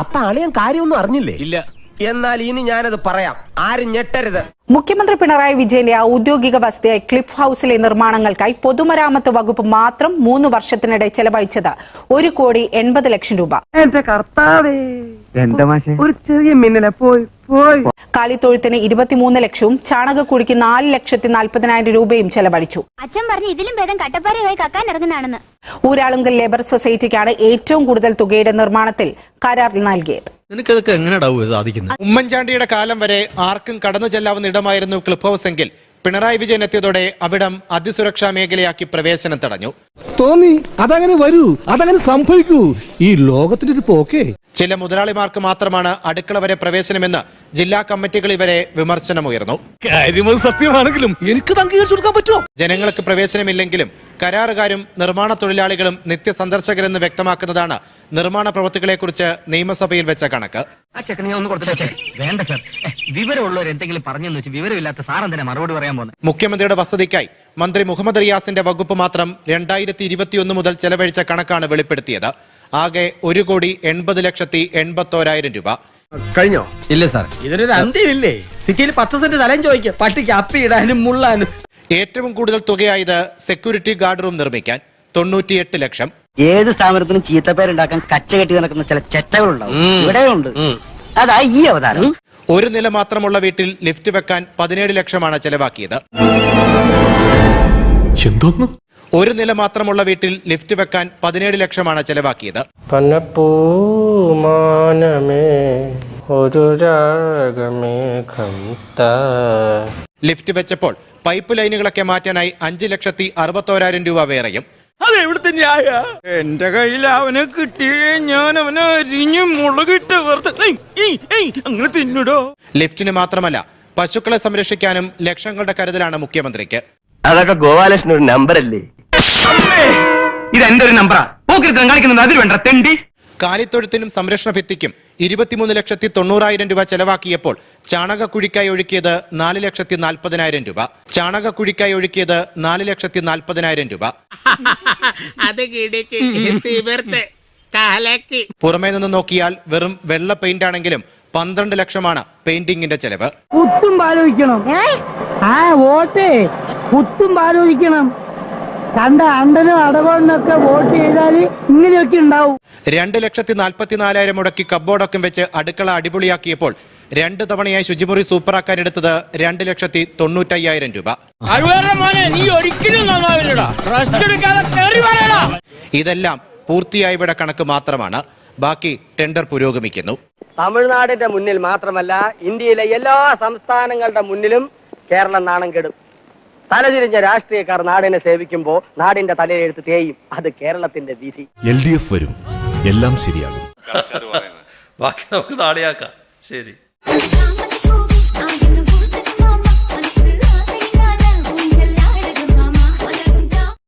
അപ്പൊ അളിയൻ കാര്യമൊന്നും അറിഞ്ഞില്ലേ? ഇല്ല. എന്നാൽ ഇനി ഞാനത് പറയാം, ആരും ഞെട്ടരുത്. മുഖ്യമന്ത്രി പിണറായി വിജയന്റെ ഔദ്യോഗിക വസതിയായ ക്ലിഫ് ഹൌസിലെ നിർമ്മാണങ്ങൾക്കായി പൊതുമരാമത്ത് വകുപ്പ് മാത്രം 3 വർഷത്തിനിടെ ചെലവഴിച്ചത് 1,80,00,000 രൂപ. ഒരു ചെറിയ മിന്നലെ പോയി. കാലിത്തൊഴുത്തിന് 23 ലക്ഷവും ചാണകക്കുഴിക്ക് 4,40,40,000 രൂപയും ചെലവഴിച്ചു. അച്ഛൻ പറഞ്ഞു ഇതിലും ഭേദം കട്ടപ്പാറയായി കക്കാൻ ഇറങ്ങുന്നതാണെന്ന്. ഊരാളുങ്കൽ ലേബർ സൊസൈറ്റിക്കാണ് ഏറ്റവും കൂടുതൽ തുകയുടെ നിർമ്മാണത്തിൽ കരാർ നൽകിയത്. നിനക്കതൊക്കെ എങ്ങനെയാ സാധിക്കുന്നത്? ഉമ്മൻചാണ്ടിയുടെ കാലം വരെ ആർക്കും കടന്നു ചെല്ലാവുന്ന ഇടമായിരുന്നു ക്ലിഫ് ഹൌസ് എങ്കിൽ പിണറായി വിജയൻ എത്തിയതോടെ അവിടം അതിസുരക്ഷാ മേഖലയാക്കി പ്രവേശനം തടഞ്ഞു. തോന്നി അതങ്ങനെ വരൂ, അതങ്ങനെ സംഭവിക്കൂ. ഈ ലോകത്തിന്റെ ഒരു പോക്കേ. ചില മുതലാളിമാർക്ക് മാത്രമാണ് അടുക്കള വരെ പ്രവേശനമെന്ന് ജില്ലാ കമ്മിറ്റികളിൽ വരെ വിമർശനമുയർന്നു. കാര്യമത് സത്യമാണെങ്കിലും എനിക്ക് അംഗീകരിച്ചു കൊടുക്കാൻ പറ്റുമോ? ജനങ്ങൾക്ക് പ്രവേശനമില്ലെങ്കിലും കരാറുകാരും നിർമ്മാണ തൊഴിലാളികളും നിത്യസന്ദർശകരെന്ന് വ്യക്തമാക്കുന്നതാണ് നിർമ്മാണ പ്രവൃത്തികളെക്കുറിച്ച് നിയമസഭയിൽ വെച്ച കണക്ക്. വേണ്ട സർ, വിവരമുള്ളവർ എന്തെങ്കിലും പറഞ്ഞെന്ന് വെച്ച് വിവരമില്ലാത്ത സാർ എന്തിനാ മറുപടി പറയാൻ പോകുന്നത്? മുഖ്യമന്ത്രിയുടെ വസതിക്കായി മന്ത്രി മുഹമ്മദ് റിയാസിന്റെ വകുപ്പ് മാത്രം 2021 മുതൽ ചെലവഴിച്ച കണക്കാണ് വെളിപ്പെടുത്തിയത്. ആകെ 1,80,81,000 രൂപ. കഴിഞ്ഞോ? ഇല്ല സാർ, ഇതിനൊരു അന്ത്യമില്ലേ? സിറ്റിയിൽ 10 സെന്റ് സ്ഥലം ചോദിക്കും, പട്ടിക്ക് അപ്പിയിടാനും മുള്ളാനും. ഏറ്റവും കൂടുതൽ തുകയായത് സെക്യൂരിറ്റി ഗാർഡ് റൂം നിർമ്മിക്കാൻ 98 ലക്ഷം. ഏത് സ്ഥാപനത്തിനും ചീത്തപ്പേരുണ്ടാക്കാൻ കച്ചകെട്ടി നടക്കുന്ന ചില ചെറ്റകളുണ്ടാവും, ഇവിടെയുണ്ട്. അതാ ഈ അവതാരം. ഒരു നില മാത്രമുള്ള വീട്ടിൽ ലിഫ്റ്റ് വെക്കാൻ 17 ലക്ഷമാണ് ചെലവാക്കിയത്. ഒരു നില മാത്രമുള്ള വീട്ടിൽ ലിഫ്റ്റ് വെക്കാൻ 17 ലക്ഷമാണ് ചെലവാക്കിയത്. ലിഫ്റ്റ് വെച്ചപ്പോൾ പൈപ്പ് ലൈനുകളൊക്കെ മാറ്റാനായി 5,61,000 രൂപ വേറെയും. എന്റെ കയ്യിൽ അവനെ കിട്ടിയേ ഞാൻ അവനെ അരിഞ്ഞു മുളകിട്ട് അങ്ങനെ തിന്നിടോ. ലിഫ്റ്റിന് മാത്രമല്ല, പശുക്കളെ സംരക്ഷിക്കാനും ലക്ഷങ്ങളുടെ കരുതലാണ് മുഖ്യമന്ത്രിക്ക്. അതൊക്കെ ഗോപാലകൃഷ്ണൻ ഒരു നമ്പറല്ലേ? ഇത് എന്റെ ഒരു നമ്പറാ. പോക്കിരുത്തം കളിക്കുന്നത് അതിൽ വേണ്ട തെണ്ടി. കാലിത്തൊഴുത്തിനും സംരക്ഷണ ഭിത്തിക്കും 23,90,000 രൂപ ചെലവാക്കിയപ്പോൾ ചാണകക്കുഴിക്കായി ഒഴുക്കിയത് 4,40,40,000 രൂപ. ചാണകക്കുഴിക്കായി ഒഴുക്കിയത് 4,40,40,000 രൂപ. പുറമേ നിന്ന് നോക്കിയാൽ വെറും വെള്ള പെയിന്റ് ആണെങ്കിലും 12 ലക്ഷമാണ് പെയിന്റിങ്ങിന്റെ ചെലവ്. കുത്തും ആലോചിക്കണം, കുത്തും ആലോചിക്കണം. കണ്ട അണ്ടനും അടവണ്ണൊക്കെ വോട്ട് ചെയ്താൽ ഇങ്ങനെയൊക്കെ ഉണ്ടാവും. 2,40,40,000 മുടക്കി കബോർഡൊക്കെ വെച്ച് അടുക്കള അടിപൊളിയാക്കിയപ്പോൾ 2 തവണയായി ശുചിമുറി സൂപ്പറാക്കാൻ എടുത്തത് 2,90,95,000 രൂപ. ഇതെല്ലാം പൂർത്തിയായവയുടെ കണക്ക് മാത്രമാണ്. ബാക്കി ടെൻഡർ പുരോഗമിക്കുന്നു. തമിഴ്നാടിന്റെ മുന്നിൽ മാത്രമല്ല, ഇന്ത്യയിലെ എല്ലാ സംസ്ഥാനങ്ങളുടെ മുന്നിലും കേരളം നാണം കെടും. തലതിരിഞ്ഞ രാഷ്ട്രീയക്കാർ നാടിനെ സേവിക്കുമ്പോ നാടിന്റെ തലയെഴുത്ത് തേയും. അത് കേരളത്തിന്റെ വിധി. LDF വരും, എല്ലാം ശരിയാകും. ബാക്കി നമുക്ക് നാളെയാക്കാം. ശരി.